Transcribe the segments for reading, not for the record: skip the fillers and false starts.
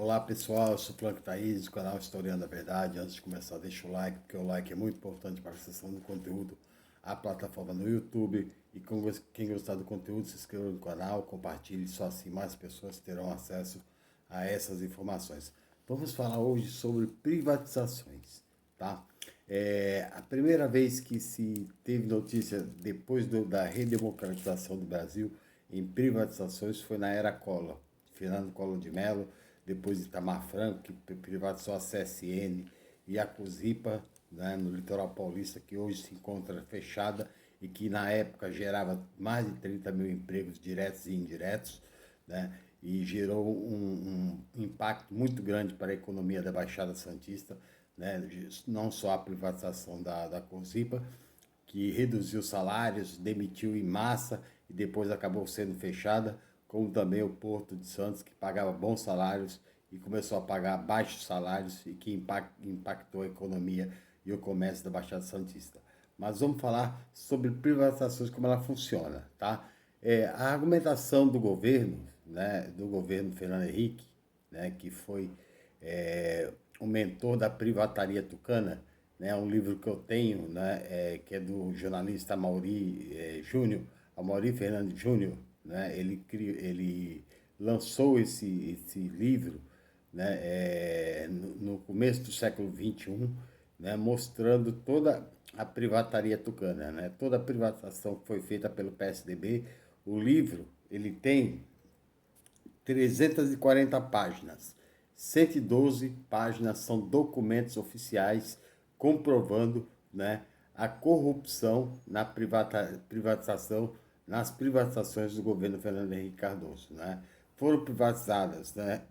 Olá pessoal, eu sou Franco Thaís, do canal Historiando a Verdade. Antes de começar, deixa o like, porque o like é muito importante para a acessão do conteúdo, a plataforma no YouTube. E quem gostar do conteúdo, se inscreva no canal, compartilhe, só assim mais pessoas terão acesso a essas informações. Vamos falar hoje sobre privatizações, tá? A primeira vez que se teve notícia depois da redemocratização do Brasil em privatizações foi na era Collor. Fernando Collor de Mello, depois de Itamar Franco, que privatizou a CSN e a Cosipa, né, no litoral paulista, que hoje se encontra fechada e que na época gerava mais de 30 mil empregos diretos e indiretos, né, e gerou um impacto muito grande para a economia da Baixada Santista, né, não só a privatização da Cosipa, que reduziu salários, demitiu em massa e depois acabou sendo fechada, como também o Porto de Santos, que pagava bons salários e começou a pagar baixos salários e que impactou a economia e o comércio da Baixada Santista. Mas vamos falar sobre privatizações, como ela funciona, tá? A argumentação do governo, né, do governo Fernando Henrique, né, que foi o mentor da privataria tucana, né, um livro que eu tenho, né, que é do jornalista Amaury Júnior, Amaury Fernandes Júnior, né, ele lançou esse livro, né, no começo do século XXI, né, mostrando toda a privataria tucana, né, toda a privatização que foi feita pelo PSDB. O livro ele tem 340 páginas. 112 páginas são documentos oficiais comprovando, né, a corrupção na privatização, nas privatizações do governo Fernando Henrique Cardoso. Né? Foram privatizadas, né,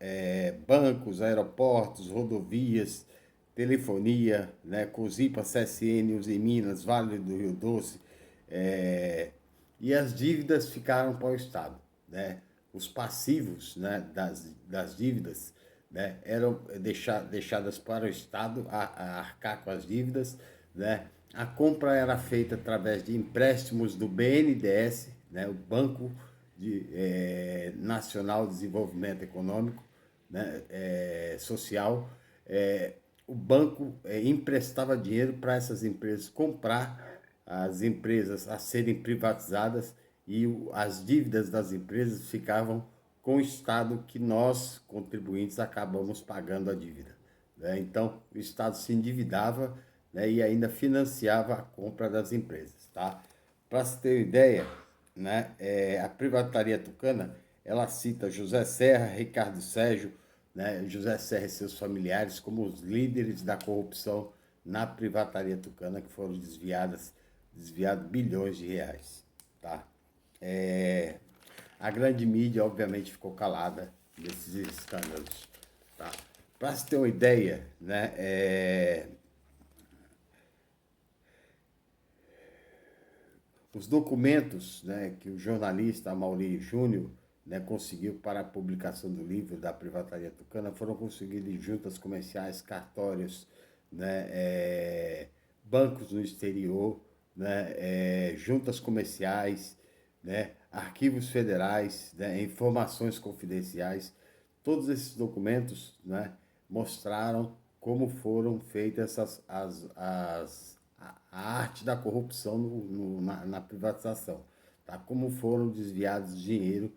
bancos, aeroportos, rodovias, telefonia, né, Cosipa, CSN, Uzi Minas, Vale do Rio Doce, e as dívidas ficaram para o Estado. Né? Os passivos, né, das dívidas, né, eram deixadas para o Estado a arcar com as dívidas. Né? A compra era feita através de empréstimos do BNDES, né, o Banco Nacional de Desenvolvimento Econômico, né, Social. O banco emprestava dinheiro para essas empresas comprar as empresas a serem privatizadas e as dívidas das empresas ficavam com o Estado, que nós, contribuintes, acabamos pagando a dívida. Né? Então, o Estado se endividava, né, e ainda financiava a compra das empresas. Tá? Para se ter uma ideia, né, a privataria tucana, ela cita José Serra, Ricardo Sérgio, né, José Serra e seus familiares como os líderes da corrupção na privataria tucana, que foram desviados bilhões de reais. Tá? A grande mídia, obviamente, ficou calada nesses escândalos. Tá? Para se ter uma ideia, né, os documentos, né, que o jornalista Amaury Júnior, né, conseguiu para a publicação do livro da Privataria Tucana foram conseguidos em juntas comerciais, cartórios, né, bancos no exterior, né, juntas comerciais, né, arquivos federais, né, informações confidenciais. Todos esses documentos, né, mostraram como foram feitas a arte da corrupção na privatização. Tá? Como foram desviados dinheiro,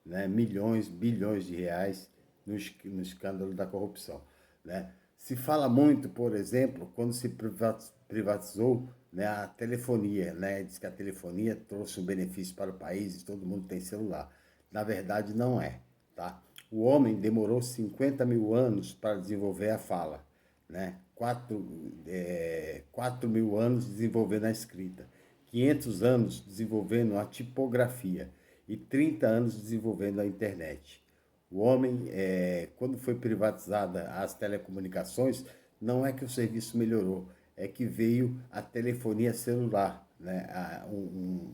né, milhões, bilhões de reais no escândalo da corrupção. Né? Se fala muito, por exemplo, quando se privatizou, né, a telefonia. Né? Diz que a telefonia trouxe um benefício para o país e todo mundo tem celular. Na verdade, não é. Tá? O homem demorou 50 mil anos para desenvolver a fala. Né? 4 mil anos desenvolvendo a escrita, 500 anos desenvolvendo a tipografia e 30 anos desenvolvendo a internet. O homem, quando foi privatizada as telecomunicações, não é que o serviço melhorou, é que veio a telefonia celular, né?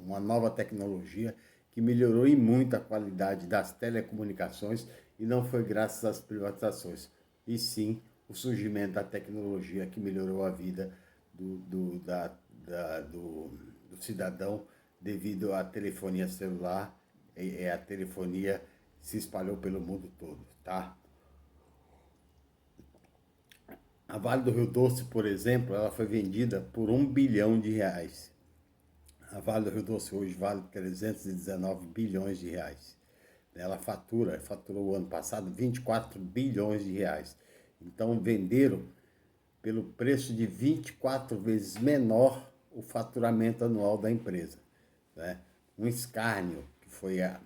Uma nova tecnologia que melhorou em muito a qualidade das telecomunicações, e não foi graças às privatizações, e sim o surgimento da tecnologia que melhorou a vida do cidadão devido à telefonia celular. A telefonia se espalhou pelo mundo todo, tá? A Vale do Rio Doce, por exemplo, ela foi vendida por R$ 1 bilhão. A Vale do Rio Doce hoje vale 319 bilhões de reais. Ela faturou o ano passado 24 bilhões de reais. Então venderam pelo preço de 24 vezes menor o faturamento anual da empresa. Né? Um escárnio que foi a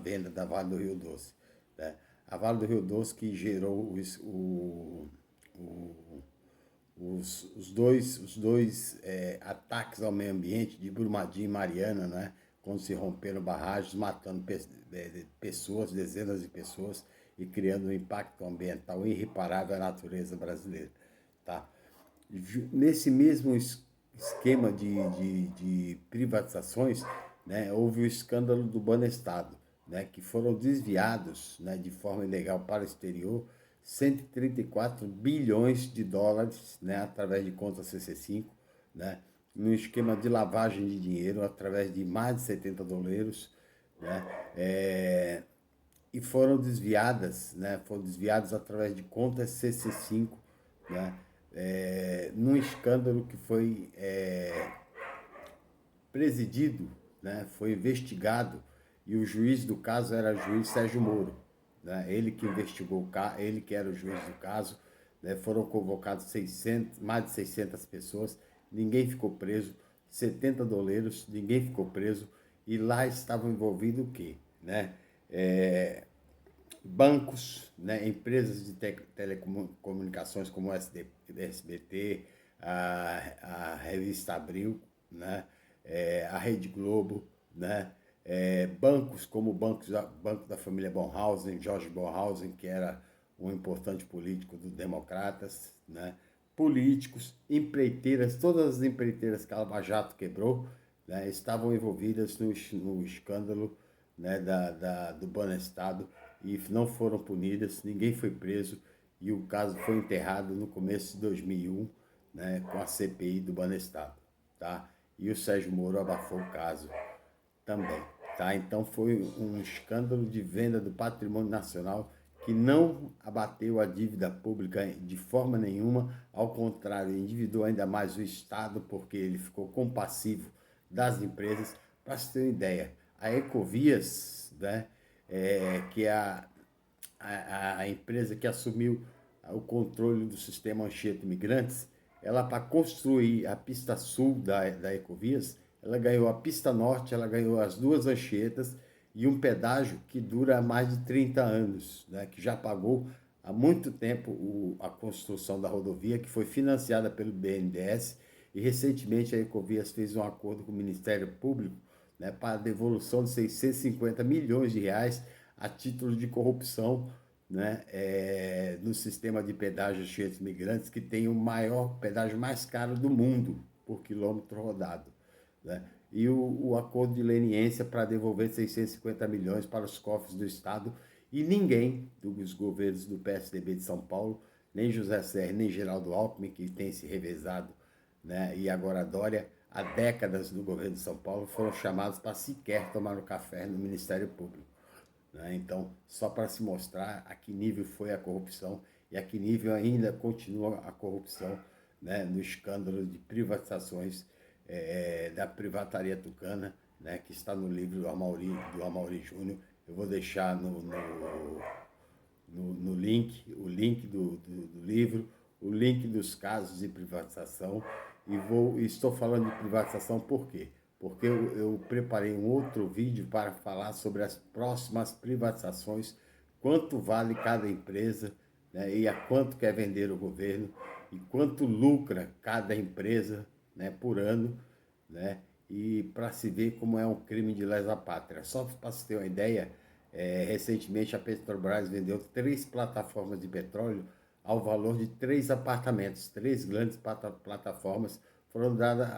venda da Vale do Rio Doce. Né? A Vale do Rio Doce que gerou os dois ataques ao meio ambiente de Brumadinho e Mariana, né? Quando se romperam barragens, matando pessoas, dezenas de pessoas e criando um impacto ambiental irreparável à natureza brasileira. Tá? Nesse mesmo esquema de privatizações, né, houve o escândalo do Banestado, né, que foram desviados, né, de forma ilegal para o exterior 134 bilhões de dólares, né, através de contas CC5, né, num esquema de lavagem de dinheiro através de mais de 70 doleiros, né, e foram desviadas através de contas CC5, né, num escândalo que foi presidido, né, foi investigado, e o juiz do caso era o juiz Sérgio Moro. Né, ele que investigou o caso, ele que era o juiz do caso. Né, foram convocados mais de 600 pessoas, ninguém ficou preso, 70 doleiros, ninguém ficou preso, e lá estavam envolvidos o quê? Né? Bancos, né, empresas de telecomunicações como o SBT, a Revista Abril, né, a Rede Globo, né, bancos como o Banco da Família Bonhausen, Jorge Bonhausen, que era um importante político dos democratas, né, políticos, empreiteiras, todas as empreiteiras que a Lava Jato quebrou, né, estavam envolvidas no escândalo, né, do Banestado, e não foram punidas, ninguém foi preso, e o caso foi enterrado no começo de 2001, né, com a CPI do Banestado. Tá? E o Sérgio Moro abafou o caso também. Tá? Então foi um escândalo de venda do patrimônio nacional que não abateu a dívida pública de forma nenhuma, ao contrário, endividou ainda mais o Estado, porque ele ficou compassivo das empresas. Para você ter uma ideia, a Ecovias, né, que é a empresa que assumiu o controle do sistema Anchieta Imigrantes, ela, para construir a pista sul da Ecovias, ela ganhou a pista norte, ela ganhou as duas Anchietas e um pedágio que dura mais de 30 anos, né, que já pagou há muito tempo a construção da rodovia, que foi financiada pelo BNDES, e recentemente a Ecovias fez um acordo com o Ministério Público, né, para a devolução de 650 milhões de reais a título de corrupção, né, no sistema de pedágio Anchieta Imigrantes, que tem o maior pedágio mais caro do mundo por quilômetro rodado. Né? E o acordo de leniência para devolver 650 milhões para os cofres do Estado, e ninguém dos governos do PSDB de São Paulo, nem José Serra, nem Geraldo Alckmin, que tem se revezado, né, e agora Dória, há décadas do governo de São Paulo, foram chamados para sequer tomar um café no Ministério Público. Né? Então, só para se mostrar a que nível foi a corrupção e a que nível ainda continua a corrupção, né, no escândalo de privatizações da Privataria Tucana, né, que está no livro do Amaury Júnior. Eu vou deixar no link, o link do livro, o link dos casos de privatização, e estou falando de privatização por quê? Porque eu preparei um outro vídeo para falar sobre as próximas privatizações, quanto vale cada empresa, né, e a quanto quer vender o governo, e quanto lucra cada empresa, né, por ano, né, e para se ver como é um crime de lesa pátria. Só para se ter uma ideia, recentemente a Petrobras vendeu 3 plataformas de petróleo ao valor de 3 apartamentos. 3 grandes plataformas foram dadas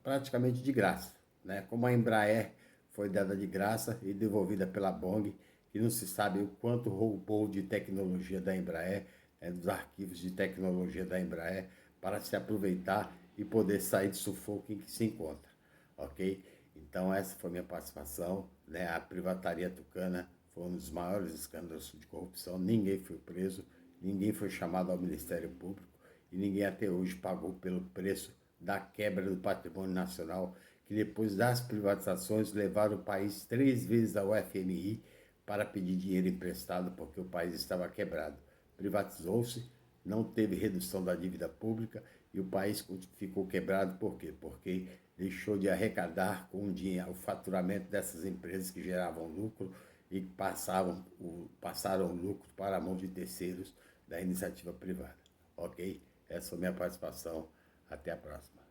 praticamente de graça. Né? Como a Embraer foi dada de graça e devolvida pela Boeing, que não se sabe o quanto roubou de tecnologia da Embraer, dos arquivos de tecnologia da Embraer, para se aproveitar e poder sair de sufoco em que se encontra. Ok? Então essa foi minha participação, né? A Privataria Tucana foi um dos maiores escândalos de corrupção, ninguém foi preso, ninguém foi chamado ao Ministério Público, e ninguém até hoje pagou pelo preço da quebra do patrimônio nacional, que depois das privatizações levaram o país 3 vezes ao FMI para pedir dinheiro emprestado, porque o país estava quebrado. Privatizou-se, não teve redução da dívida pública e o país ficou quebrado. Por quê? Porque deixou de arrecadar com o dinheiro, o faturamento dessas empresas que geravam lucro e passaram o lucro para a mão de terceiros da iniciativa privada. Ok? Essa é a minha participação. Até a próxima.